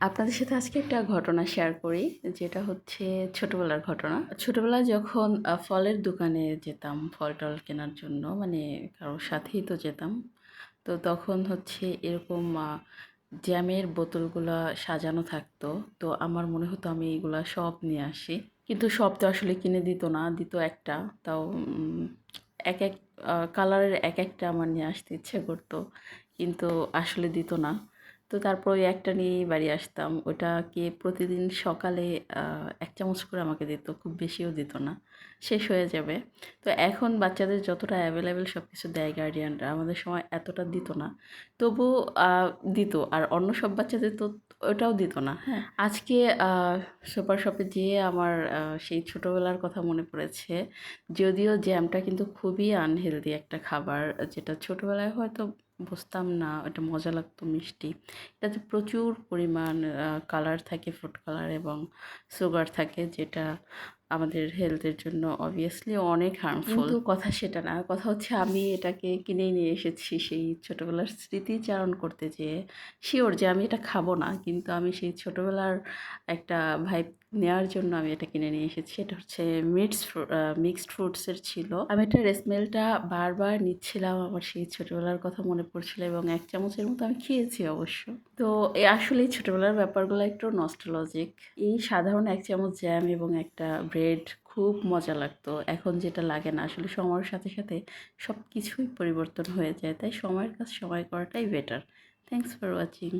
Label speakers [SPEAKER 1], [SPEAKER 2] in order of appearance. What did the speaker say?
[SPEAKER 1] আপনাদের সাথে আজকে একটা ঘটনা শেয়ার করি, যেটা হচ্ছে ছোটবেলার ঘটনা। ছোটবেলায় যখন ফলের দোকানে যেতাম ফল-টল কেনার জন্য, মানে কারোর সাথেই তো যেতাম। তো তখন হচ্ছে এরকম জ্যামের বোতলগুলা সাজানো থাকতো। তো আমার মনে হতো আমি এগুলা সব নিয়ে আসি। কিন্তু সব তো আসলে কিনে দিত না, দিত একটা। তাও এক কালারের একটা আমার নিয়ে আসতে ইচ্ছে করতো, কিন্তু আসলে দিত না। তো তারপর ওই একটা নিয়েই বাড়ি আসতাম। ওটাকে প্রতিদিন সকালে ১ চামচ করে আমাকে দিত। খুব বেশিও দিত না। শেষ হয়ে যাবে। তো এখন বাচ্চাদের যতটা অ্যাভেলেবেল সবকিছু দেয় গার্ডিয়ানরা, আমাদের সময় এতটা দিত না। তবুও দিত। আর অন্য সব বাচ্চাদের তো ওটাও দিত না। হ্যাঁ? আজকে সুপার শপে যেয়ে আমার সেই ছোটবেলার কথা মনে পড়েছে। যদিও জ্যামটা কিন্তু খুবই আনহেলদি একটা খাবার, যেটা ছোটবেলায় হয়তো বুঝতাম না, এটা মজা লাগতো, মিষ্টি। এটাতে প্রচুর পরিমাণ কালার থাকে, ফুড কালার এবং সুগার থাকে, যেটা আমাদের হেলথের জন্য অবভিয়াসলি অনেক হার্মফুল। কিন্তু কথা সেটা না, কথা হচ্ছে আমি এটাকে কিনেই নিয়ে এসেছি সেই ছোটবেলার স্মৃতিচারণ করতে যেয়ে। শিওর যে আমি এটা খাবো না, কিন্তু আমি সেই ছোটবেলার একটা ভাইব নেওয়ার জন্য আমি এটা কিনে নিয়ে এসেছি। এটা হচ্ছে মিক্সড ফ্রুটসের ছিল। আমি এটার স্মেলটা বারবার নিচ্ছিলাম, আমার সেই ছোটবেলার কথা মনে পড়ছিল এবং ১ চামচের মতো আমি খেয়েছি অবশ্য। তো আসলেই ছোটবেলার ব্যাপারগুলো একটু নস্টালজিক। এই সাধারণ ১ চামচ জ্যাম এবং একটা ব্রেড খুব মজা লাগতো। এখন যেটা লাগে না, আসলে সময়ের সাথে সাথে সব কিছুই পরিবর্তন হয়ে যায়। তাই সময়ের কাজ সময় করাটাই বেটার। Thanks for watching.